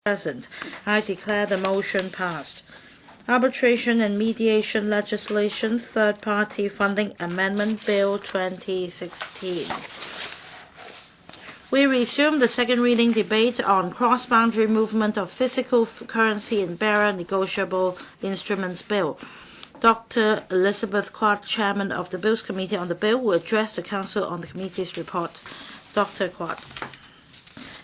present. I declare the motion passed. Arbitration and Mediation Legislation Third-Party Funding Amendment Bill 2016. We resume the second reading debate on cross-boundary movement of physical currency and bearer negotiable instruments bill. Dr. Elizabeth Kwok, Chairman of the Bills Committee on the bill, will address the Council on the committee's report. Dr. Kwok.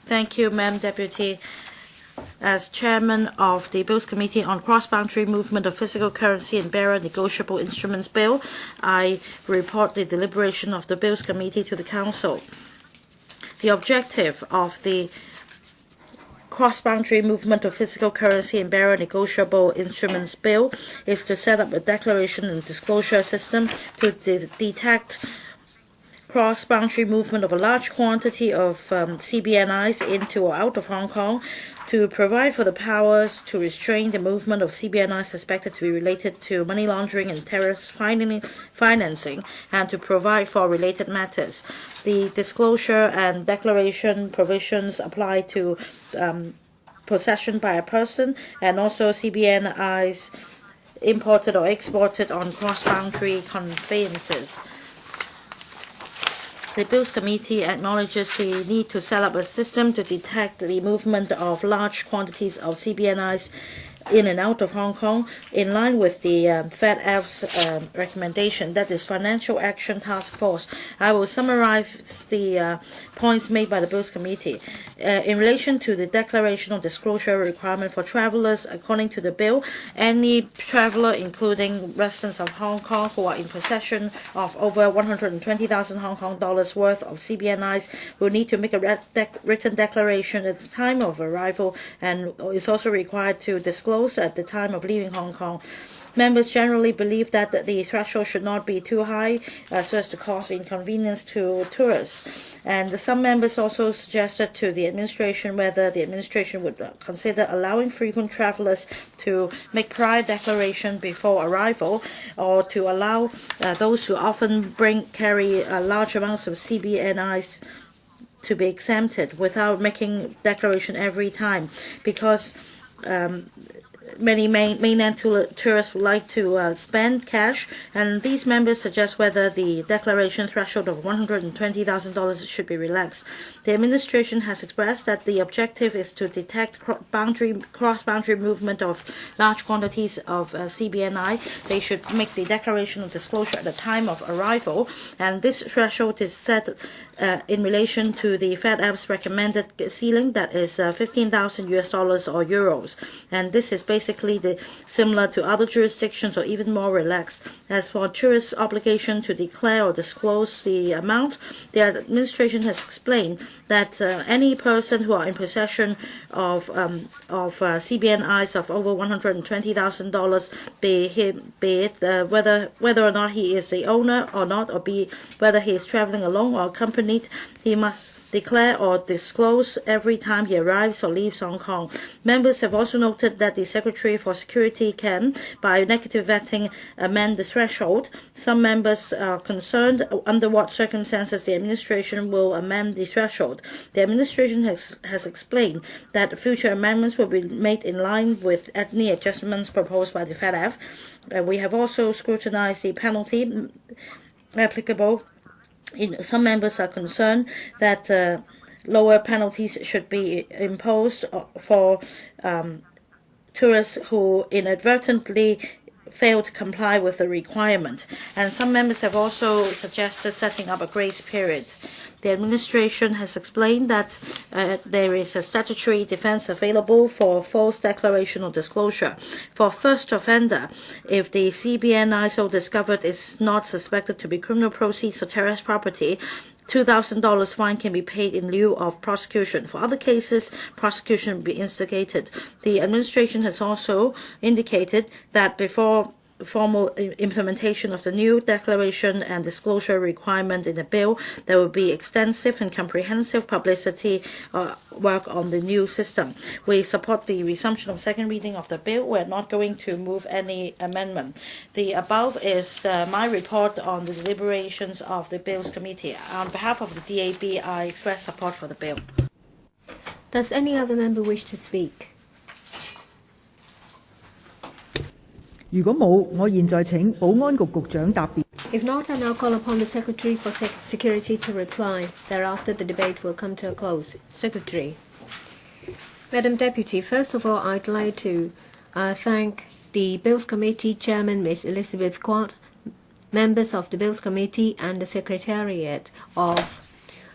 Thank you, Madam Deputy. As Chairman of the Bills Committee on Cross-Boundary Movement of Physical Currency and Bearer Negotiable Instruments Bill, I report the deliberation of the Bills Committee to the Council. The objective of the Cross-Boundary Movement of Physical Currency and Bearer Negotiable Instruments Bill is to set up a declaration and disclosure system to detect cross-boundary movement of a large quantity of CBNIs into or out of Hong Kong, to provide for the powers to restrain the movement of CBNIs suspected to be related to money laundering and terrorist financing, and to provide for related matters. The disclosure and declaration provisions apply to possession by a person and also CBNIs imported or exported on cross-boundary conveyances. The Bills Committee acknowledges the need to set up a system to detect the movement of large quantities of CBNIs in and out of Hong Kong, in line with the FedF's recommendation, that is Financial Action Task Force. I will summarize the points made by the Bills Committee. In relation to the declaration or disclosure requirement for travelers, according to the bill, any traveler, including residents of Hong Kong who are in possession of over 120,000 Hong Kong dollars worth of CBNIs, will need to make a written declaration at the time of arrival, and is also required to disclose at the time of leaving Hong Kong. Members generally believe that the threshold should not be too high so as to cause inconvenience to tourists. And some members also suggested to the administration whether the administration would consider allowing frequent travelers to make prior declaration before arrival, or to allow those who often carry large amounts of CBNIs to be exempted without making declaration every time, because many mainland tourists would like to spend cash, and these members suggest whether the declaration threshold of $120,000 should be relaxed. The administration has expressed that the objective is to detect cross-boundary movement of large quantities of CBNI. They should make the declaration of disclosure at the time of arrival, and this threshold is set in relation to the FedF's recommended ceiling, that is $15,000 or euros, and this is basically similar to other jurisdictions or even more relaxed. As for tourists' obligation to declare or disclose the amount, the administration has explained that any person who are in possession of CBNIs of over $120,000, be it whether or not he is the owner or not, or whether he is traveling alone or accompanied, he must declare or disclose every time he arrives or leaves Hong Kong. Members have also noted that the Secretary for Security can, by negative vetting, amend the threshold. Some members are concerned under what circumstances the administration will amend the threshold. The administration has explained that future amendments will be made in line with any adjustments proposed by the FedF. We have also scrutinized the penalty applicable. Some members are concerned that lower penalties should be imposed for tourists who inadvertently fail to comply with the requirement. And some members have also suggested setting up a grace period. The administration has explained that there is a statutory defense available for false declaration or disclosure. For first offender, if the CBNI so discovered is not suspected to be criminal proceeds or terrorist property, $2,000 fine can be paid in lieu of prosecution. For other cases, prosecution will be instigated. The administration has also indicated that before formal implementation of the new declaration and disclosure requirement in the bill, there will be extensive and comprehensive publicity work on the new system. We support the resumption of second reading of the bill. We are not going to move any amendment. The above is my report on the deliberations of the Bills Committee. On behalf of the DAB, I express support for the bill. Does any other member wish to speak? 如果冇，我現在請保安局局長答辯。If not, I now call upon the Secretary for Security to reply. Thereafter, the debate will come to a close. Secretary. Madam Deputy, first of all, I'd like to thank the Bills Committee Chairman, Ms. Elizabeth Quat, members of the Bills Committee and the Secretariat of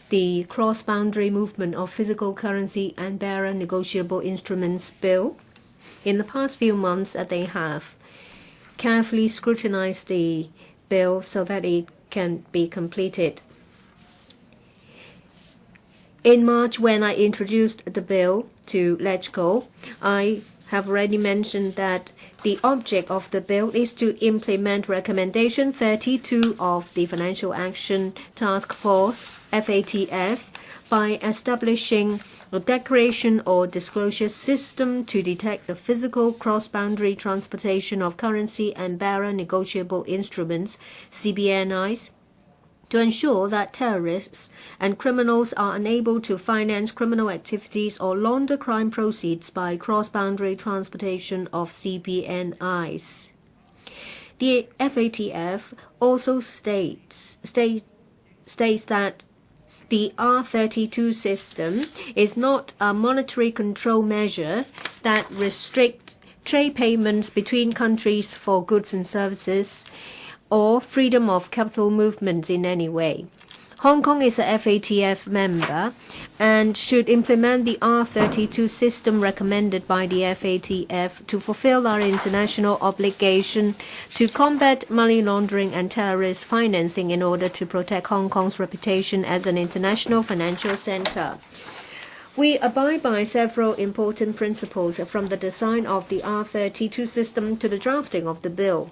the Cross-Boundary Movement of Physical Currency and Bearer Negotiable Instruments Bill. In the past few months, they have carefully scrutinized the bill so that it can be completed. In March, when I introduced the bill to LegCo, I have already mentioned that the object of the bill is to implement Recommendation 32 of the Financial Action Task Force, FATF, by establishing a declaration or disclosure system to detect the physical cross-boundary transportation of currency and bearer negotiable instruments, CBNIs, to ensure that terrorists and criminals are unable to finance criminal activities or launder crime proceeds by cross-boundary transportation of CBNIs. The FATF also states that the R32 system is not a monetary control measure that restricts trade payments between countries for goods and services or freedom of capital movements in any way. Hong Kong is a FATF member and should implement the R32 system recommended by the FATF to fulfill our international obligation to combat money laundering and terrorist financing in order to protect Hong Kong's reputation as an international financial center. We abide by several important principles from the design of the R32 system to the drafting of the bill.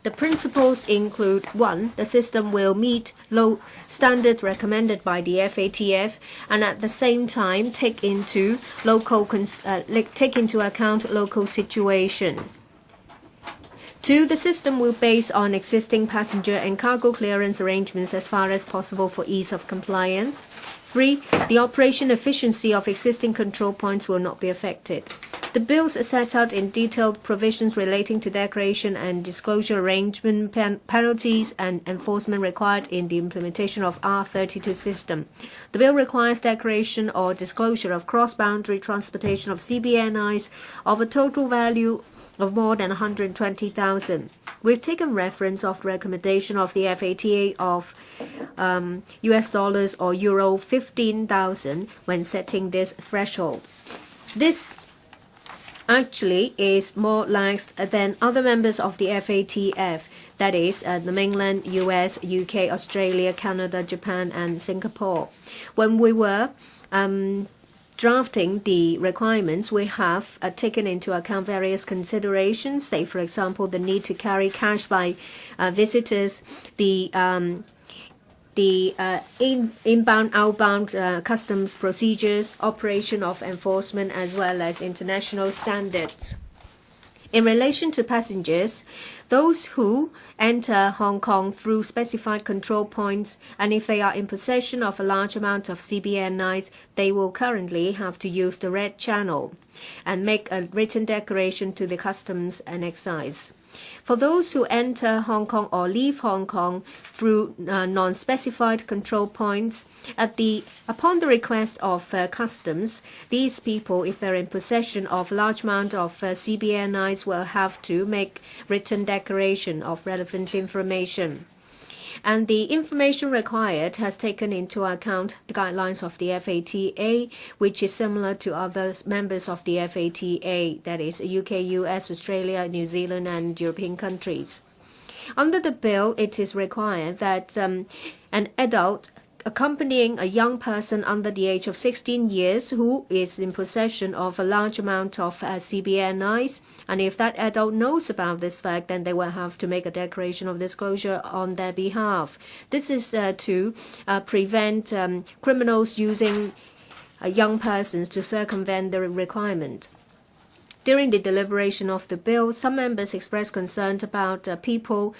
The principles include: 1. The system will meet low standards recommended by the FATF and at the same time take into account local situation. 2. The system will base on existing passenger and cargo clearance arrangements as far as possible for ease of compliance. 3. The operation efficiency of existing control points will not be affected. The bills set out in detailed provisions relating to declaration and disclosure arrangement, penalties and enforcement required in the implementation of R32 system. The bill requires declaration or disclosure of cross-boundary transportation of CBNIs of a total value of more than 120,000. We've taken reference of the recommendation of the FATA of US dollars or euro 15,000 when setting this threshold. This actually is more lax than other members of the FATF, that is, the mainland, US, UK, Australia, Canada, Japan, and Singapore. When we were drafting the requirements, we have taken into account various considerations, say, for example, the need to carry cash by visitors, the inbound, outbound customs procedures, operation of enforcement, as well as international standards. In relation to passengers, those who enter Hong Kong through specified control points, and if they are in possession of a large amount of CBNIs, they will currently have to use the red channel and make a written declaration to the customs and excise. For those who enter Hong Kong or leave Hong Kong through non-specified control points, upon the request of customs, these people, if they're in possession of a large amount of CBNIs, will have to make written declaration of relevant information. And the information required has taken into account the guidelines of the FATA, which is similar to other members of the FATA, that is UK, US, Australia, New Zealand, and European countries. Under the bill, it is required that an adult accompanying a young person under the age of 16 years who is in possession of a large amount of CBNIs, and if that adult knows about this fact, then they will have to make a declaration of disclosure on their behalf. This is to prevent criminals using young persons to circumvent the requirement. During the deliberation of the bill, some members expressed concern about people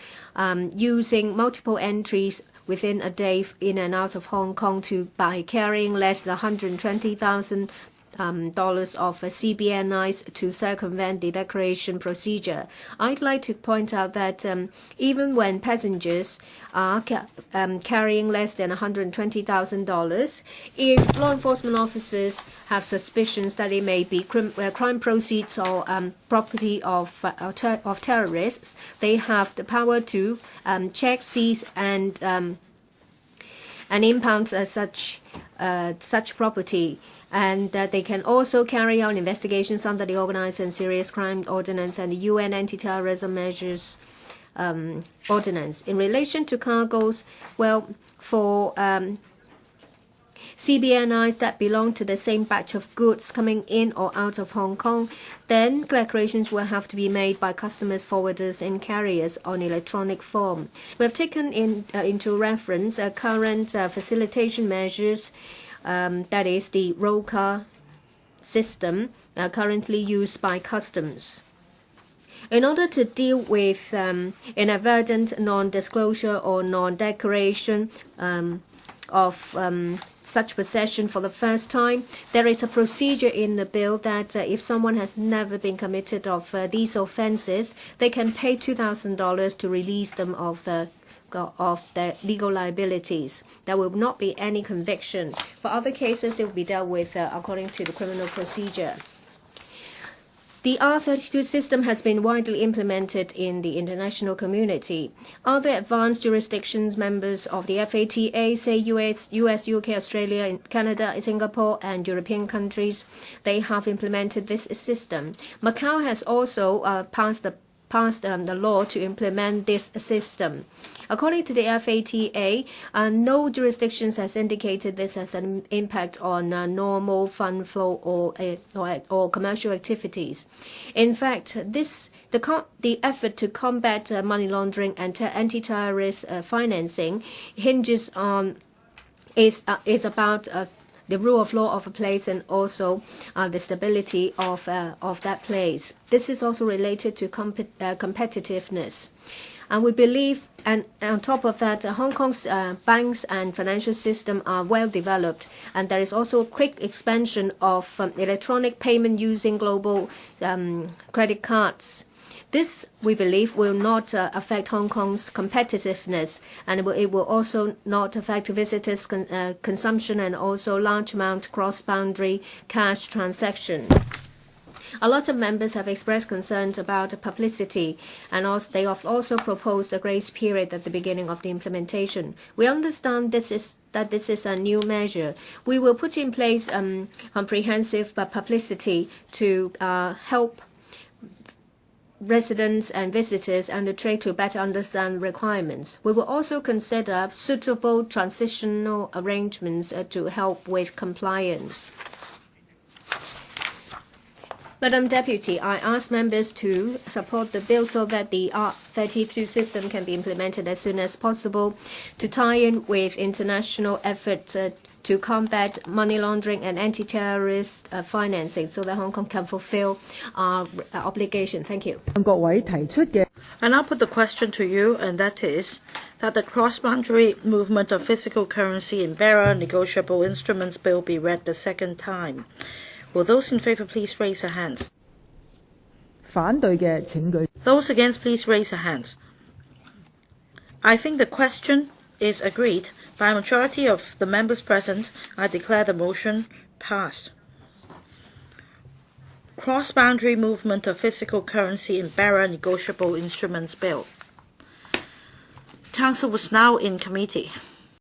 using multiple entries within a day in and out of Hong Kong by carrying less than 120,000 dollars of CBNIs to circumvent the declaration procedure. I'd like to point out that even when passengers are carrying less than $120,000, if law enforcement officers have suspicions that it may be crime proceeds or property of terrorists, they have the power to check, seize, and impound such property. And they can also carry out investigations under the Organized and Serious Crime Ordinance and the UN Anti-Terrorism Measures Ordinance. In relation to cargoes, well, for CBNIs that belong to the same batch of goods coming in or out of Hong Kong, then declarations will have to be made by customers, forwarders, and carriers on electronic form. We have taken into reference current facilitation measures, that is the ROCA system currently used by customs. In order to deal with inadvertent non-disclosure or non-declaration of such possession for the first time, there is a procedure in the bill that if someone has never been convicted of these offences, they can pay $2,000 to release them of their legal liabilities. There will not be any conviction. For other cases, it will be dealt with according to the criminal procedure. The R32 system has been widely implemented in the international community. Other advanced jurisdictions members of the FATA, say US, UK, Australia, Canada, Singapore, and European countries, they have implemented this system. Macau has also passed the law to implement this system. According to the FATA, no jurisdictions has indicated this has an impact on normal fund flow or commercial activities. In fact, the effort to combat money laundering and anti-terrorist financing hinges on is about the rule of law of a place and also the stability of that place. This is also related to competitiveness. And we believe, and on top of that, Hong Kong's banks and financial system are well developed, and there is also a quick expansion of electronic payment using global credit cards. This, we believe, will not affect Hong Kong's competitiveness, and it will also not affect visitors' consumption and also large amount cross-boundary cash transaction. A lot of members have expressed concerns about publicity, and they have also proposed a grace period at the beginning of the implementation. We understand this is a new measure. We will put in place comprehensive publicity to help residents and visitors and the trade to better understand requirements. We will also consider suitable transitional arrangements to help with compliance. Madam Deputy, I ask members to support the bill so that the R32 system can be implemented as soon as possible to tie in with international efforts to combat money laundering and anti-terrorist financing so that Hong Kong can fulfill our obligation. Thank you. And I'll put the question to you, and that is that the cross-boundary movement of physical currency in bearer negotiable instruments bill be read the second time. Will those in favour please raise their hands? Those against please raise their hands. I think the question is agreed. By a majority of the members present, I declare the motion passed. Cross-boundary movement of physical currency in bearer negotiable instruments bill. Council was now in committee.